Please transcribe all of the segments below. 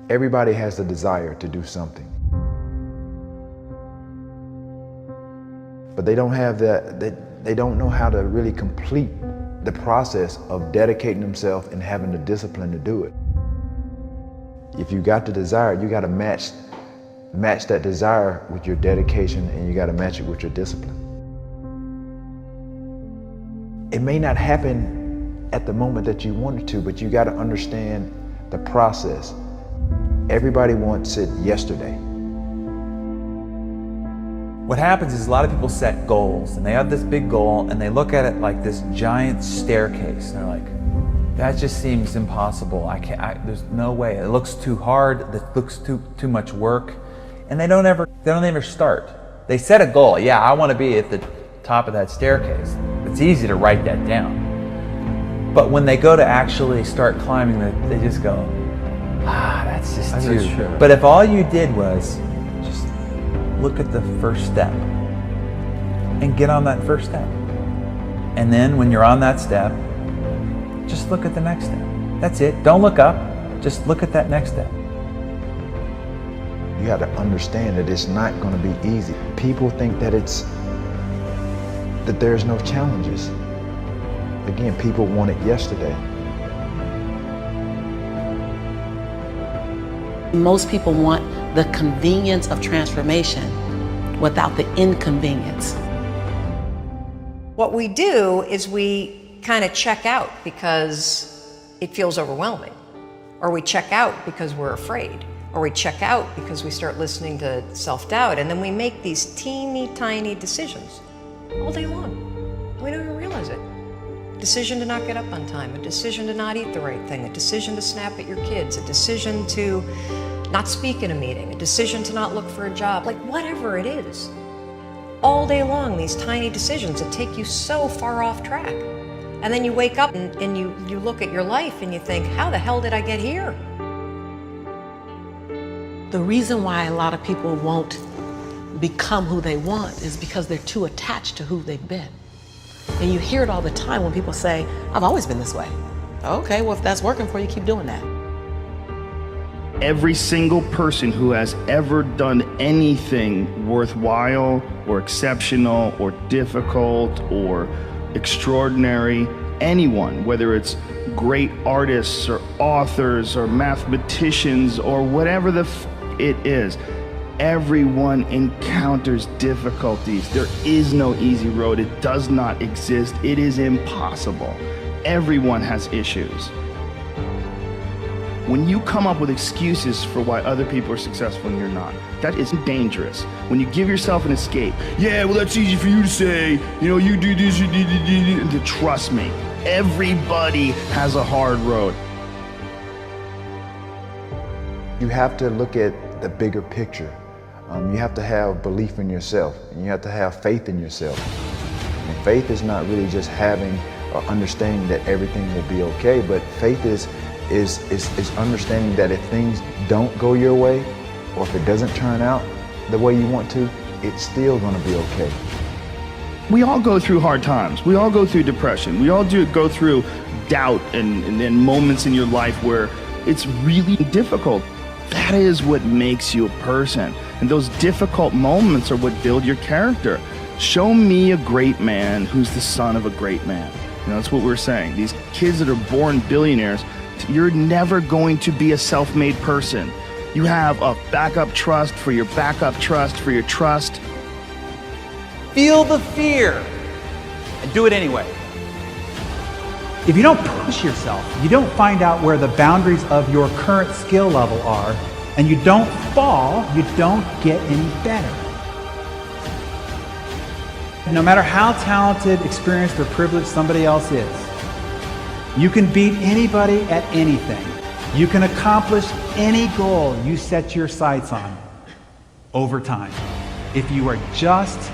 Everybody has the desire to do something, but they don't have that. They don't know how to really complete the process of dedicating themselves and having the discipline to do it. If you got the desire, you got to match that desire with your dedication, and you got to match it with your discipline. It may not happen at the moment that you want it to, but you got to understand the process. Everybody wants it yesterday. What happens is a lot of people set goals, and they have this big goal, and they look at it like this giant staircase, and they're like, that just seems impossible. There's no way. It looks too hard. It looks too much work, and they don't ever start. They set a goal. Yeah, I want to be at the top of that staircase. It's easy to write that down, but when they go to actually start climbing it, they just go, that's just too. True. But if all you did was just look at the first step and get on that first step, and then when you're on that step, just look at the next step. That's it. Don't look up. Just look at that next step. You got to understand that it's not going to be easy. People think that there's no challenges. Again, people want it yesterday. Most people want the convenience of transformation without the inconvenience. What we do is we kind of check out because it feels overwhelming, or we check out because we're afraid, or we check out because we start listening to self-doubt, and then we make these teeny tiny decisions all day long. We don't even realize it. A decision to not get up on time, a decision to not eat the right thing, a decision to snap at your kids, a decision to not speak in a meeting, a decision to not look for a job, like whatever it is. All day long, these tiny decisions that take you so far off track. And then you wake up and you look at your life and you think, how the hell did I get here? The reason why a lot of people won't become who they want is because they're too attached to who they've been. And you hear it all the time when people say, I've always been this way. Okay, well, if that's working for you, keep doing that. Every single person who has ever done anything worthwhile or exceptional or difficult or extraordinary, anyone, whether it's great artists or authors or mathematicians or whatever it is, everyone encounters difficulties. There is no easy road. It does not exist. It is impossible. Everyone has issues. When you come up with excuses for why other people are successful and you're not, that is dangerous. When you give yourself an escape, yeah, well, that's easy for you to say, you know, you do this, you do. Trust me, everybody has a hard road. You have to look at the bigger picture. You have to have belief in yourself, and you have to have faith in yourself. And faith is not really just having or understanding that everything will be okay, but faith is understanding that if things don't go your way, or if it doesn't turn out the way you want to, it's still going to be okay. We all go through hard times. We all go through depression. We all go through doubt and moments in your life where it's really difficult. That is what makes you a person. And those difficult moments are what build your character. Show me a great man who's the son of a great man. You know, that's what we're saying. These kids that are born billionaires, you're never going to be a self-made person. You have a backup trust for your backup trust for your trust. Feel the fear and do it anyway. If you don't push yourself, you don't find out where the boundaries of your current skill level are, and you don't fall, you don't get any better. No matter how talented, experienced, or privileged somebody else is, you can beat anybody at anything. You can accomplish any goal you set your sights on over time. If you are just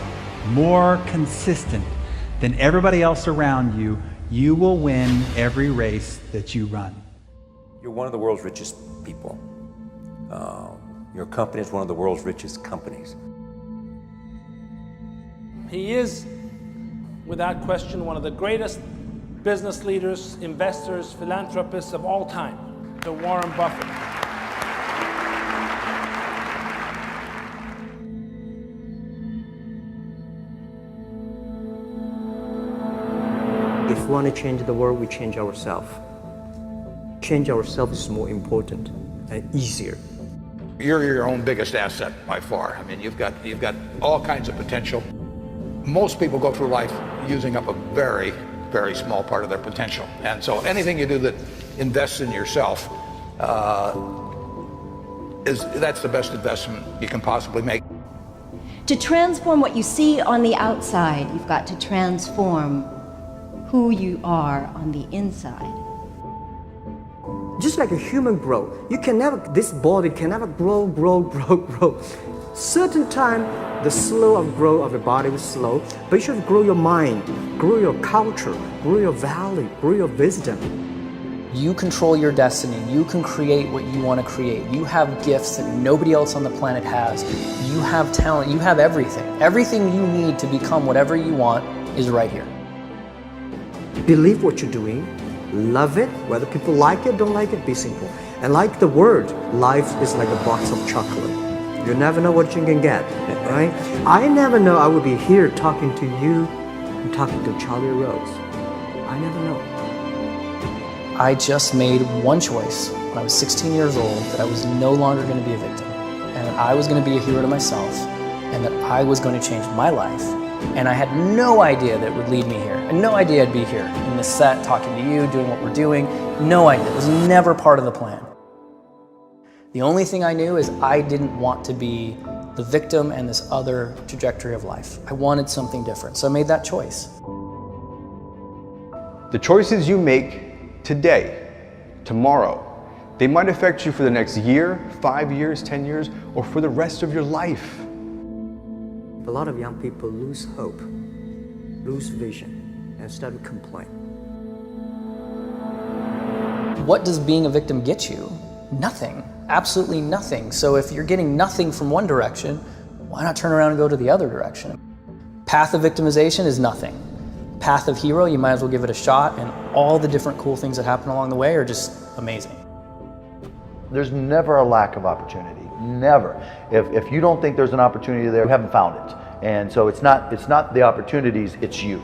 more consistent than everybody else around you, you will win every race that you run. You're one of the world's richest people. Your company is one of the world's richest companies. He is, without question, one of the greatest business leaders, investors, philanthropists of all time, the Warren Buffett. we want to change the world, we change ourselves. Change ourselves is more important and easier. You're your own biggest asset by far. I mean, you've got all kinds of potential. Most people go through life using up a very, very small part of their potential. And so anything you do that invests in yourself, that's the best investment you can possibly make. To transform what you see on the outside, you've got to transform who you are on the inside. Just like a human growth, this body can never grow. Certain time, the slow of growth of the body is slow, but you should grow your mind, grow your culture, grow your value, grow your wisdom. You control your destiny. You can create what you want to create. You have gifts that nobody else on the planet has. You have talent. You have everything. Everything you need to become whatever you want is right here. Believe what you're doing. Love it. Whether people like it, don't like it, be simple. And like the word, life is like a box of chocolate. You never know what you can get, right? I never know I would be here talking to you and talking to Charlie Rose. I never know. I just made one choice when I was 16 years old that I was no longer going to be a victim, and that I was going to be a hero to myself, and that I was going to change my life. And I had no idea that it would lead me here. I had no idea I'd be here in this set, talking to you, doing what we're doing. No idea. It was never part of the plan. The only thing I knew is I didn't want to be the victim and this other trajectory of life. I wanted something different, so I made that choice. The choices you make today, tomorrow, they might affect you for the next year, 5 years, 10 years, or for the rest of your life. A lot of young people lose hope, lose vision, and start to complain. What does being a victim get you? Nothing. Absolutely nothing. So if you're getting nothing from one direction, why not turn around and go to the other direction? Path of victimization is nothing. Path of hero, you might as well give it a shot, and all the different cool things that happen along the way are just amazing. There's never a lack of opportunity, never. If you don't think there's an opportunity there, you haven't found it. And so it's not the opportunities, it's you.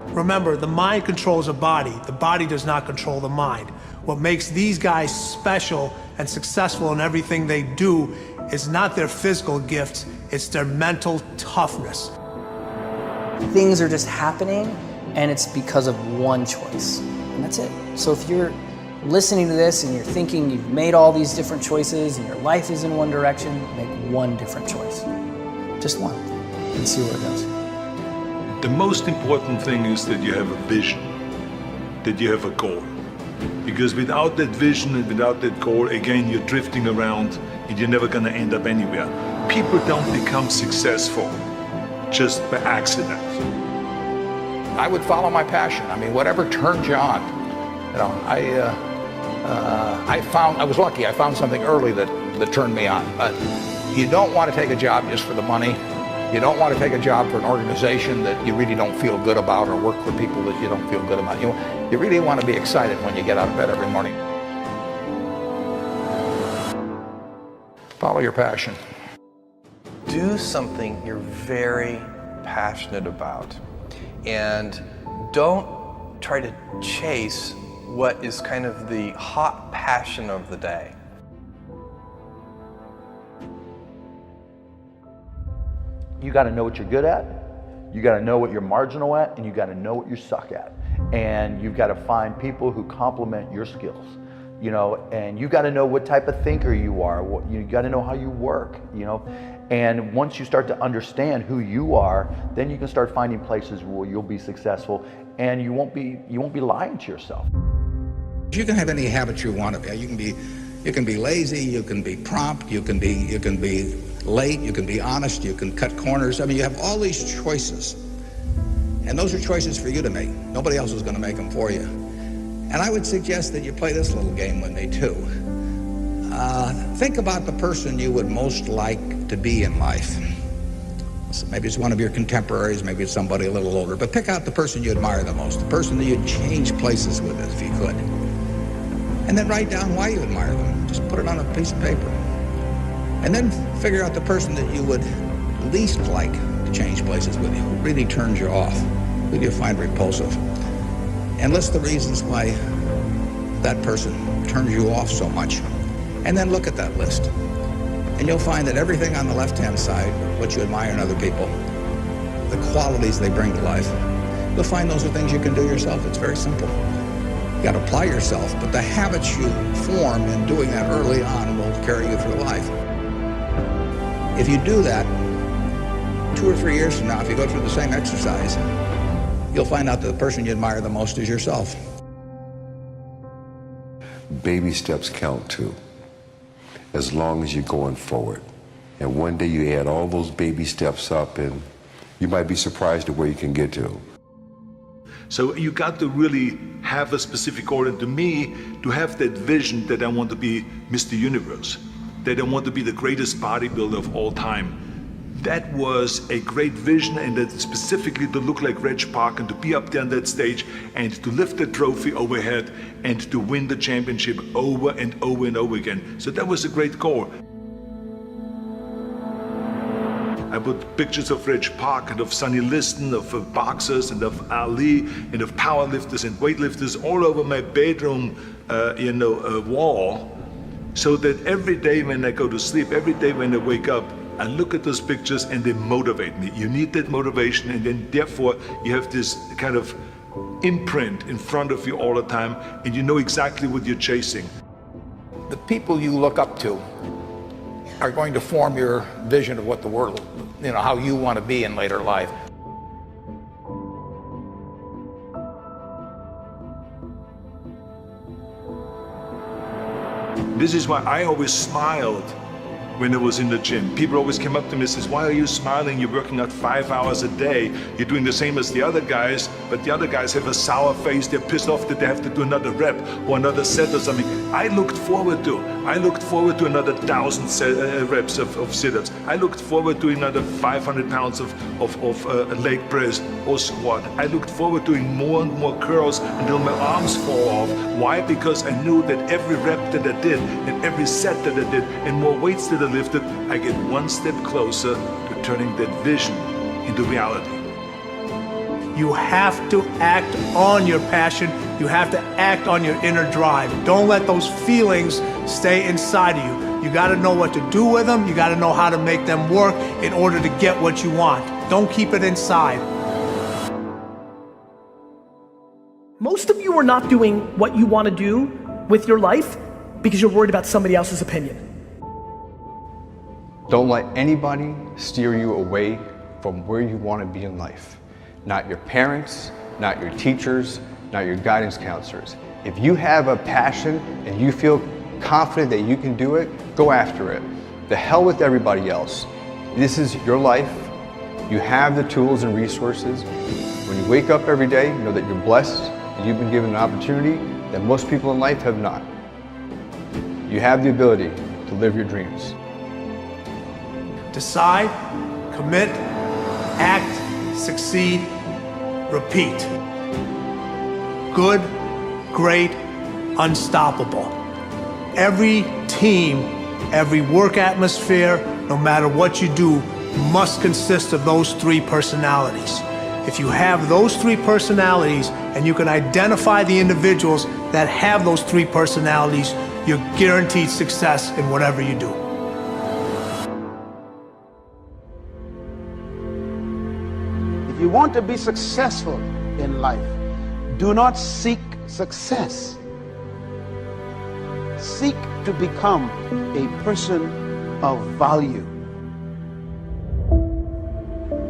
Remember, the mind controls the body does not control the mind. What makes these guys special and successful in everything they do is not their physical gifts, it's their mental toughness. Things are just happening, and it's because of one choice, and that's it. So if you're listening to this and you're thinking you've made all these different choices and your life is in one direction, make one different choice. Just one, and see where it goes. The most important thing is that you have a vision, that you have a goal. Because without that vision and without that goal, again, you're drifting around and you're never gonna end up anywhere. People don't become successful just by accident. I would follow my passion. I mean, whatever turns you on. You know, I was lucky. I found something early that turned me on. But you don't want to take a job just for the money. You don't want to take a job for an organization that you really don't feel good about, or work for people that you don't feel good about. You really want to be excited when you get out of bed every morning. Follow your passion. Do something you're very passionate about, and don't try to chase what is kind of the hot passion of the day. You got to know what you're good at, you got to know what you're marginal at, and you got to know what you suck at. And you've got to find people who complement your skills, you know, and you got to know what type of thinker you are, you got to know how you work, you know. And once you start to understand who you are, then you can start finding places where you'll be successful, and you won't be lying to yourself. You can have any habit you want to be. You can be lazy, you can be prompt, you can be late, you can be honest, you can cut corners. I mean, you have all these choices. And those are choices for you to make. Nobody else is going to make them for you. And I would suggest that you play this little game with me too. Think about the person you would most like to be in life. So maybe it's one of your contemporaries, maybe it's somebody a little older, but pick out the person you admire the most, the person that you'd change places with if you could. And then write down why you admire them. Just put it on a piece of paper. And then figure out the person that you would least like to change places with you, who really turns you off, who do you find repulsive. and list the reasons why that person turns you off so much. And then look at that list. And you'll find that everything on the left-hand side, what you admire in other people, the qualities they bring to life, you'll find those are things you can do yourself. It's very simple. You got to apply yourself, but the habits you form in doing that early on will carry you through life. If you do that, 2 or 3 years from now, if you go through the same exercise, you'll find out that the person you admire the most is yourself. Baby steps count too, as long as you're going forward. And one day you add all those baby steps up and you might be surprised at where you can get to. So you got to really have a specific goal. And to me, to have that vision that I want to be Mr. Universe, that I want to be the greatest bodybuilder of all time, that was a great vision, and that specifically to look like Reg Park and to be up there on that stage and to lift the trophy overhead and to win the championship over and over and over again. So that was a great goal. I put pictures of Reg Park and of Sonny Liston, of boxers and of Ali and of powerlifters and weightlifters all over my bedroom wall, so that every day when I go to sleep, every day when I wake up, I look at those pictures and they motivate me. You need that motivation, and then therefore you have this kind of imprint in front of you all the time, and you know exactly what you're chasing. The people you look up to are going to form your vision of what the world, how you want to be in later life. This is why I always smiled when I was in the gym. People always came up to me and says, "Why are you smiling? You're working out 5 hours a day. You're doing the same as the other guys, but the other guys have a sour face. They're pissed off that they have to do another rep or another set or something." I looked forward to another 1,000 reps of sit-ups. I looked forward to another 500 pounds of leg press or squat. I looked forward to doing more and more curls until my arms fall off. Why? Because I knew that every rep that I did and every set that I did and more weights that I lifted, I get one step closer to turning that vision into reality. You have to act on your passion. You have to act on your inner drive. Don't let those feelings stay inside of you. You got to know what to do with them. You got to know how to make them work in order to get what you want. Don't keep it inside. Most of you are not doing what you want to do with your life because you're worried about somebody else's opinion. Don't let anybody steer you away from where you want to be in life. Not your parents, not your teachers, not your guidance counselors. If you have a passion and you feel confident that you can do it, go after it. The hell with everybody else. This is your life. You have the tools and resources. When you wake up every day, know that you're blessed and you've been given an opportunity that most people in life have not. You have the ability to live your dreams. Decide, commit, act, succeed, repeat. Good, great, unstoppable. Every team, every work atmosphere, no matter what you do, must consist of those 3 personalities. If you have those 3 personalities and you can identify the individuals that have those 3 personalities, you're guaranteed success in whatever you do. If you want to be successful in life, do not seek success. Seek to become a person of value.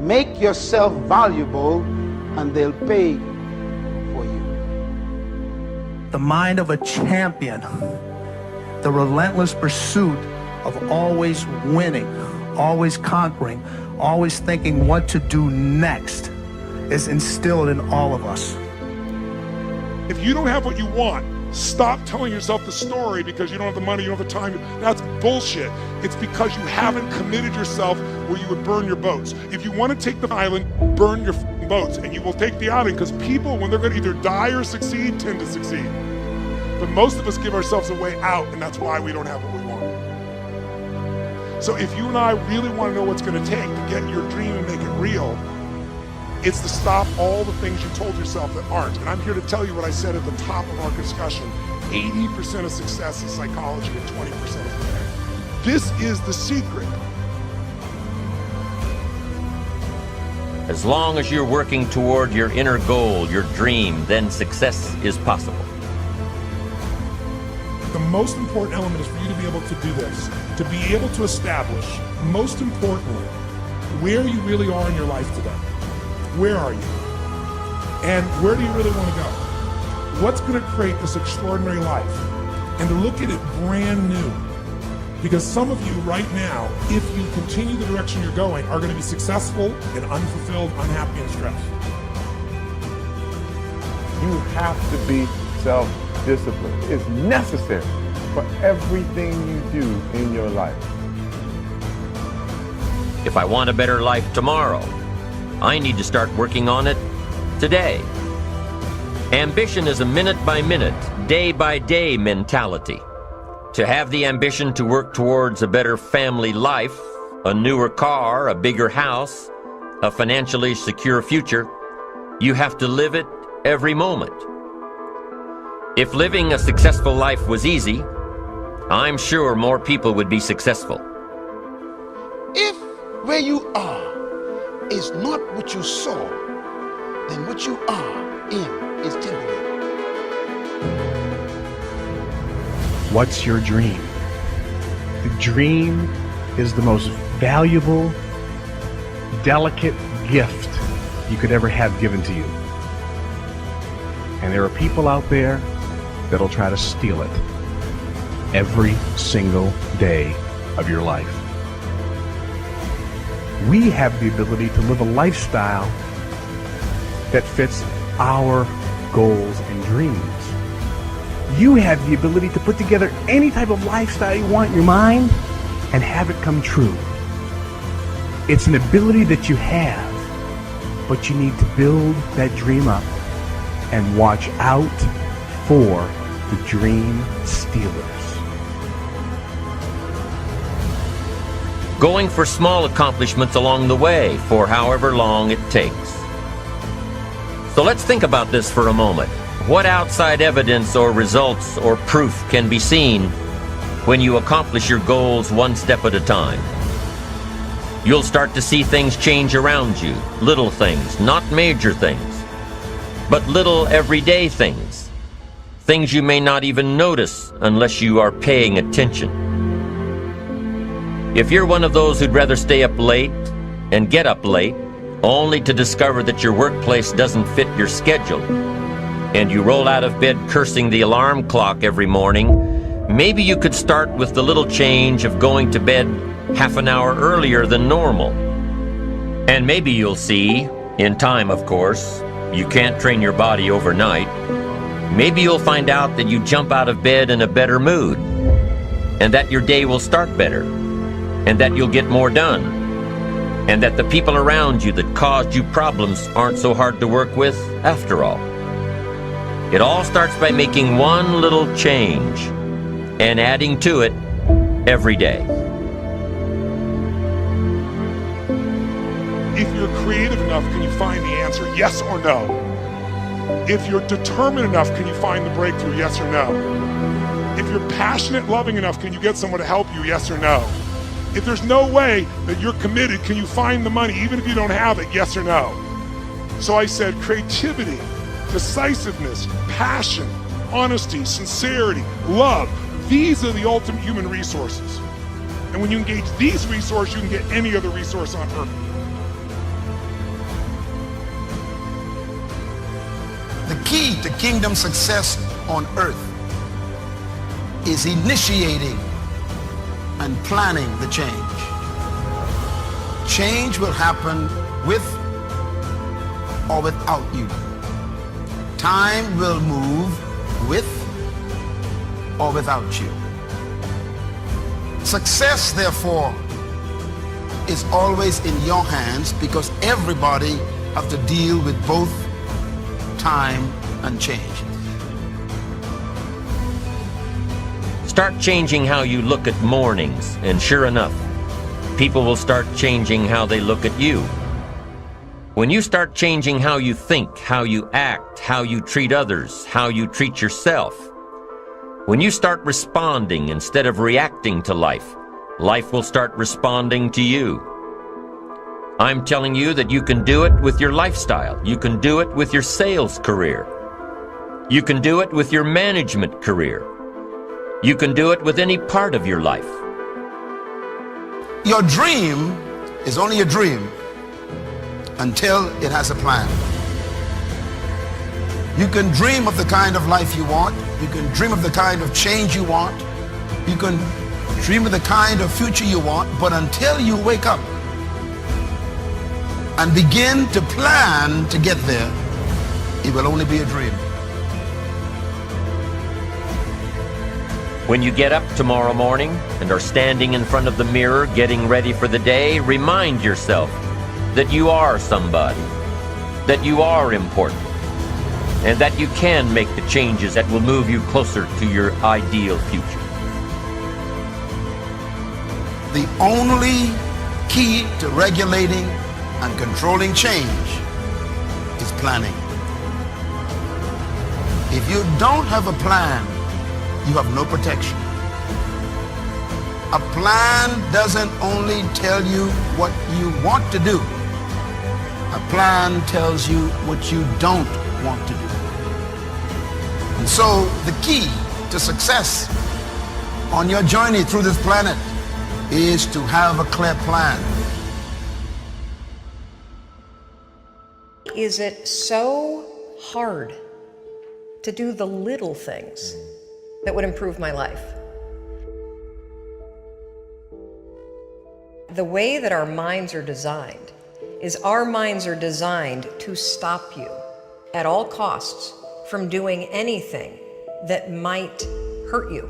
Make yourself valuable and they'll pay for you. The mind of a champion, the relentless pursuit of always winning, always conquering, always thinking what to do next is instilled in all of us. If you don't have what you want, stop telling yourself the story because you don't have the money, you don't have the time. That's bullshit. It's because you haven't committed yourself where you would burn your boats. If you want to take the island, burn your boats, and you will take the island because people, when they're going to either die or succeed, tend to succeed. But most of us give ourselves a way out, and that's why we don't have what we want. So if you and I really want to know what's going to take to get your dream and make it real, It's to stop all the things you told yourself that aren't. And I'm here to tell you what I said at the top of our discussion. 80% of success is psychology and 20% is there. This is the secret. As long as you're working toward your inner goal, your dream, then success is possible. The most important element is for you to be able to do this, to be able to establish, most importantly, where you really are in your life today. Where are you? And where do you really want to go? What's going to create this extraordinary life? And to look at it brand new. Because some of you right now, if you continue the direction you're going, are going to be successful and unfulfilled, unhappy, and stressed. You have to be self-disciplined. It's necessary for everything you do in your life. If I want a better life tomorrow, I need to start working on it today. Ambition is a minute-by-minute, day-by-day mentality. To have the ambition to work towards a better family life, a newer car, a bigger house, a financially secure future, you have to live it every moment. If living a successful life was easy, I'm sure more people would be successful. If where you are is not what you saw, then what you are in is temporary. What's your dream? The dream is the most valuable, delicate gift you could ever have given to you. And there are people out there that'll try to steal it every single day of your life. We have the ability to live a lifestyle that fits our goals and dreams. You have the ability to put together any type of lifestyle you want in your mind and have it come true. It's an ability that you have, but you need to build that dream up and watch out for the dream stealers. Going for small accomplishments along the way for however long it takes. So let's think about this for a moment. What outside evidence or results or proof can be seen when you accomplish your goals one step at a time? You'll start to see things change around you, little things, not major things, but little everyday things, things you may not even notice unless you are paying attention. If you're one of those who'd rather stay up late and get up late, only to discover that your workplace doesn't fit your schedule, and you roll out of bed cursing the alarm clock every morning, maybe you could start with the little change of going to bed half an hour earlier than normal. And maybe you'll see, in time of course, you can't train your body overnight, maybe you'll find out that you jump out of bed in a better mood, and that your day will start better, and that you'll get more done, and that the people around you that caused you problems aren't so hard to work with after all. It all starts by making one little change and adding to it every day. If you're creative enough, can you find the answer, yes or no? If you're determined enough, can you find the breakthrough, yes or no? If you're passionate, loving enough, can you get someone to help you, yes or no? If there's no way that you're committed, can you find the money, even if you don't have it, yes or no? So I said creativity, decisiveness, passion, honesty, sincerity, love. These are the ultimate human resources. And when you engage these resources, you can get any other resource on earth. The key to kingdom success on earth is initiating and planning the change. Change will happen with or without you. Time will move with or without you. Success, therefore, is always in your hands because everybody has to deal with both time and change. Start changing how you look at mornings, and sure enough, people will start changing how they look at you. When you start changing how you think, how you act, how you treat others, how you treat yourself, when you start responding instead of reacting to life, life will start responding to you. I'm telling you that you can do it with your lifestyle. You can do it with your sales career. You can do it with your management career. You can do it with any part of your life. Your dream is only a dream until it has a plan. You can dream of the kind of life you want. You can dream of the kind of change you want. You can dream of the kind of future you want, but until you wake up and begin to plan to get there, it will only be a dream. When you get up tomorrow morning and are standing in front of the mirror getting ready for the day, remind yourself that you are somebody, that you are important, and that you can make the changes that will move you closer to your ideal future. The only key to regulating and controlling change is planning. If you don't have a plan, you have no protection. A plan doesn't only tell you what you want to do. A plan tells you what you don't want to do. And so the key to success on your journey through this planet is to have a clear plan. Is it so hard to do the little things that would improve my life? The way that our minds are designed is our minds are designed to stop you at all costs from doing anything that might hurt you.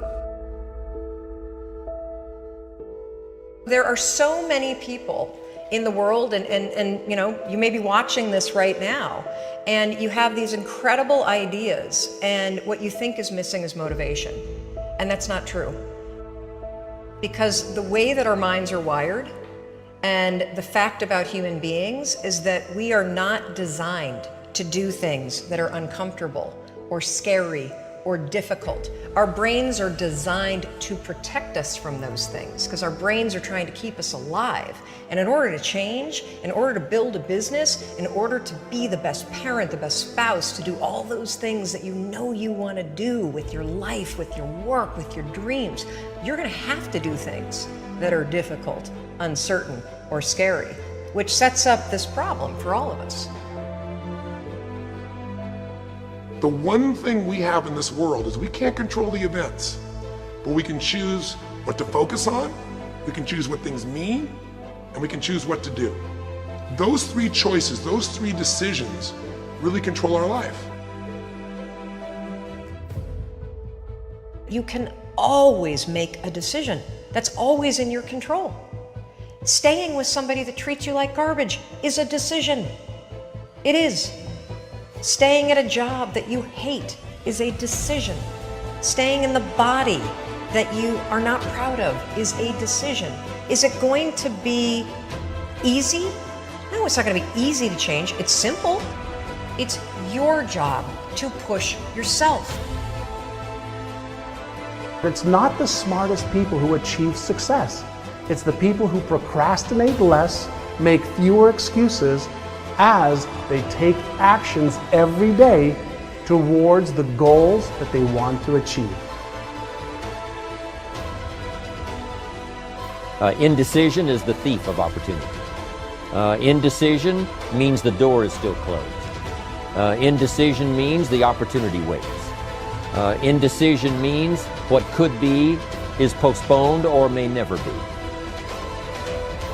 There are so many people in the world, and you know, you may be watching this right now, and you have these incredible ideas, and what you think is missing is motivation. And that's not true. Because the way that our minds are wired, and the fact about human beings is that we are not designed to do things that are uncomfortable or scary or difficult. Our brains are designed to protect us from those things because our brains are trying to keep us alive. And in order to change, in order to build a business, in order to be the best parent, the best spouse, to do all those things that you know you want to do with your life, with your work, with your dreams, you're going to have to do things that are difficult, uncertain, or scary, which sets up this problem for all of us. The one thing we have in this world is we can't control the events, but we can choose what to focus on, we can choose what things mean, and we can choose what to do. Those three choices, those three decisions really control our life. You can always make a decision. That's always in your control. Staying with somebody that treats you like garbage is a decision. It is. Staying at a job that you hate is a decision. Staying in the body that you are not proud of is a decision. Is it going to be easy? No, it's not going to be easy to change. It's simple. It's your job to push yourself. It's not the smartest people who achieve success. It's the people who procrastinate less, make fewer excuses, as they take actions every day towards the goals that they want to achieve. Indecision is the thief of opportunity. Indecision means the door is still closed. Indecision means the opportunity waits. Indecision means what could be is postponed or may never be.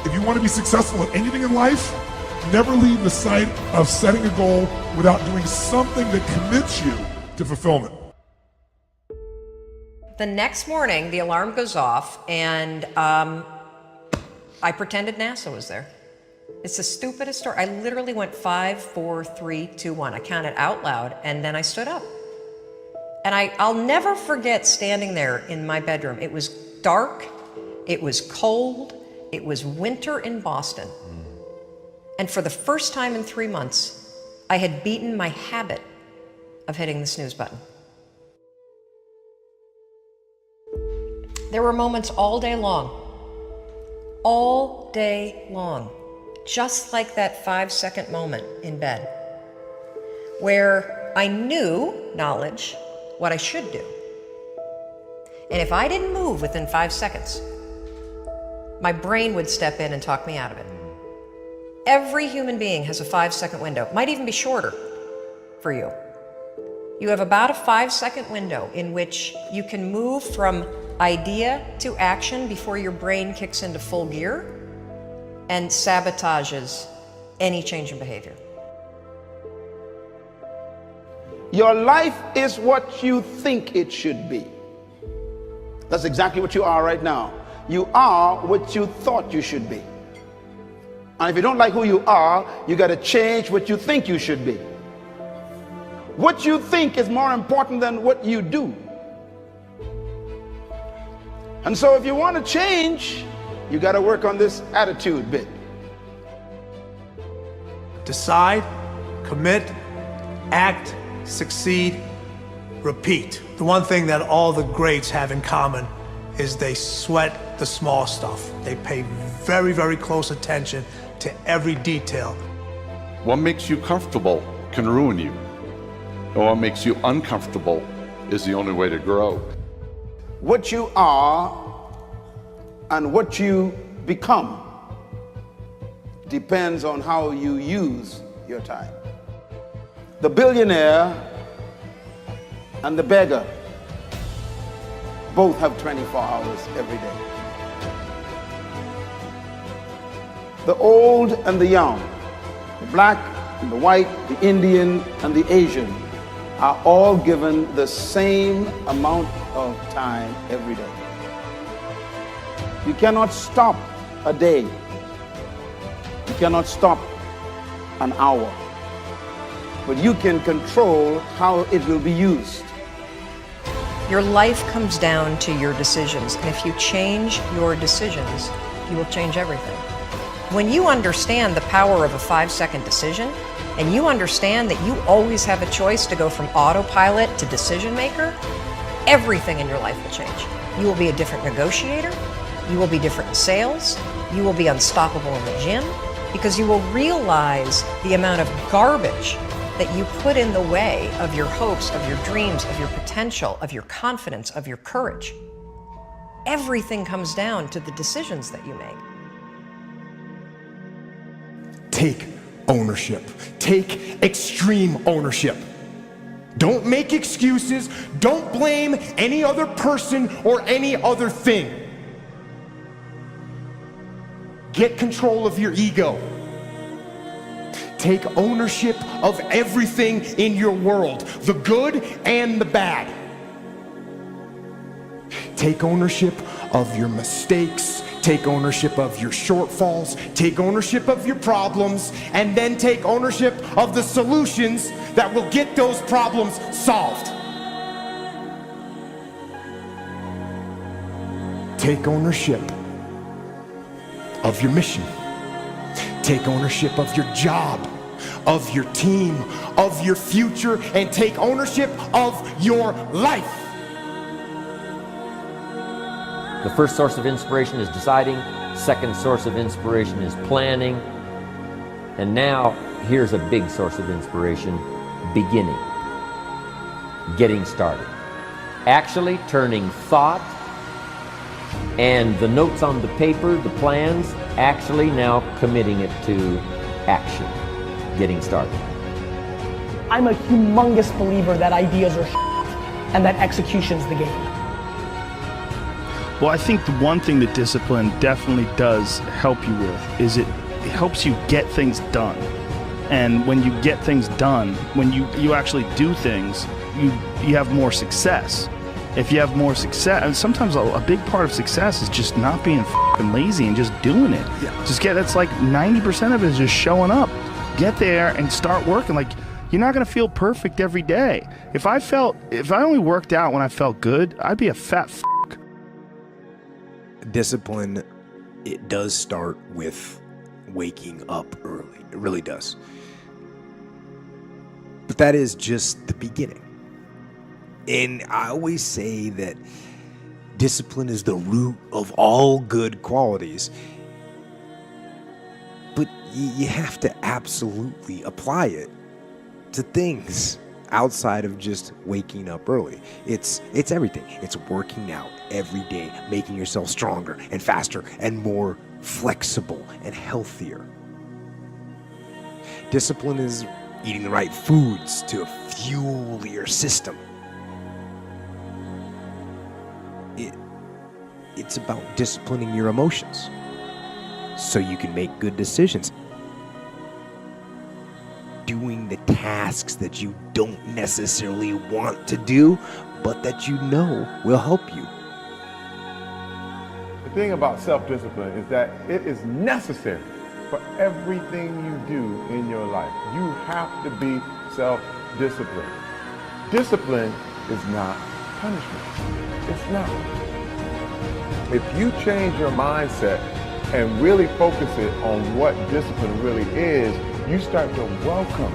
If you want to be successful at anything in life, never leave the sight of setting a goal without doing something that commits you to fulfillment. The next morning, the alarm goes off, and I pretended NASA was there. It's the stupidest story. I literally went 5, 4, 3, 2, 1. I counted out loud, and then I stood up. And I'll never forget standing there in my bedroom. It was dark, it was cold, it was winter in Boston. And for the first time in 3 months, I had beaten my habit of hitting the snooze button. There were moments all day long, just like that 5-second moment in bed, where I knew, knowledge, what I should do. And if I didn't move within 5 seconds, my brain would step in and talk me out of it. Every human being has a 5-second window, might even be shorter for you. You have about a 5-second window in which you can move from idea to action before your brain kicks into full gear and sabotages any change in behavior. Your life is what you think it should be. That's exactly what you are right now. You are what you thought you should be. And if you don't like who you are, you got to change what you think you should be. What you think is more important than what you do. And so if you want to change, you got to work on this attitude bit. Decide, commit, act, succeed, repeat. The one thing that all the greats have in common is they sweat the small stuff. They pay very, very close attention to every detail. What makes you comfortable can ruin you. And what makes you uncomfortable is the only way to grow. What you are and what you become depends on how you use your time. The billionaire and the beggar both have 24 hours every day. The old and the young, the black and the white, the Indian and the Asian are all given the same amount of time every day. You cannot stop a day. You cannot stop an hour. But you can control how it will be used. Your life comes down to your decisions, and if you change your decisions, you will change everything. When you understand the power of a 5-second decision, and you understand that you always have a choice to go from autopilot to decision maker, everything in your life will change. You will be a different negotiator, you will be different in sales, you will be unstoppable in the gym, because you will realize the amount of garbage that you put in the way of your hopes, of your dreams, of your potential, of your confidence, of your courage. Everything comes down to the decisions that you make. Take ownership. Take extreme ownership. Don't make excuses. Don't blame any other person or any other thing. Get control of your ego. Take ownership of everything in your world, the good and the bad. Take ownership of your mistakes. Take ownership of your shortfalls. Take ownership of your problems. And then take ownership of the solutions that will get those problems solved. Take ownership of your mission. Take ownership of your job, of your team, of your future, and take ownership of your life. The first source of inspiration is deciding. Second source of inspiration is planning. And now, here's a big source of inspiration, beginning. Getting started. Actually turning thought and the notes on the paper, the plans, actually now committing it to action. Getting started. I'm a humongous believer that ideas are and that execution's the game. Well, I think the one thing that discipline definitely does help you with is it helps you get things done. And when you get things done, when you actually do things, you have more success. If you have more success, and sometimes a big part of success is just not being f***ing lazy and just doing it. Yeah. That's like 90% of it is just showing up. Get there and start working. Like, you're not gonna feel perfect every day. If I only worked out when I felt good, I'd be a fat f***. Discipline, it does start with waking up early. It really does. But that is just the beginning. And I always say that discipline is the root of all good qualities. But you have to absolutely apply it to things outside of just waking up early. It's everything. It's working out every day, making yourself stronger and faster and more flexible and healthier. Discipline is eating the right foods to fuel your system. It's about disciplining your emotions so you can make good decisions. Doing the tasks that you don't necessarily want to do, but that you know will help you. The thing about self-discipline is that it is necessary for everything you do in your life. You have to be self-disciplined. Discipline is not punishment. It's not. If you change your mindset and really focus it on what discipline really is, you start to welcome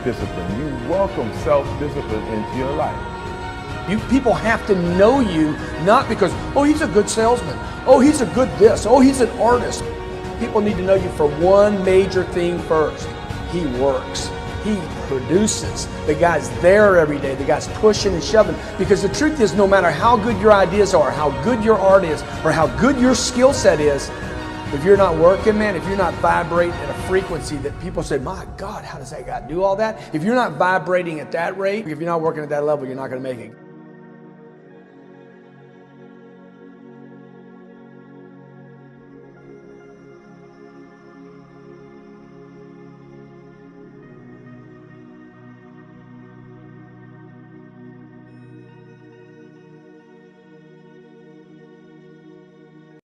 discipline. You welcome self-discipline into your life. You people have to know you, not because, oh, he's a good salesman. Oh, he's a good this. Oh, he's an artist. People need to know you for one major thing first. He works. He produces. The guy's there every day. The guy's pushing and shoving. Because the truth is, no matter how good your ideas are, how good your art is, or how good your skill set is, if you're not working, man, if you're not vibrating at a frequency that people say, my God, how does that guy do all that? If you're not vibrating at that rate, if you're not working at that level, you're not going to make it.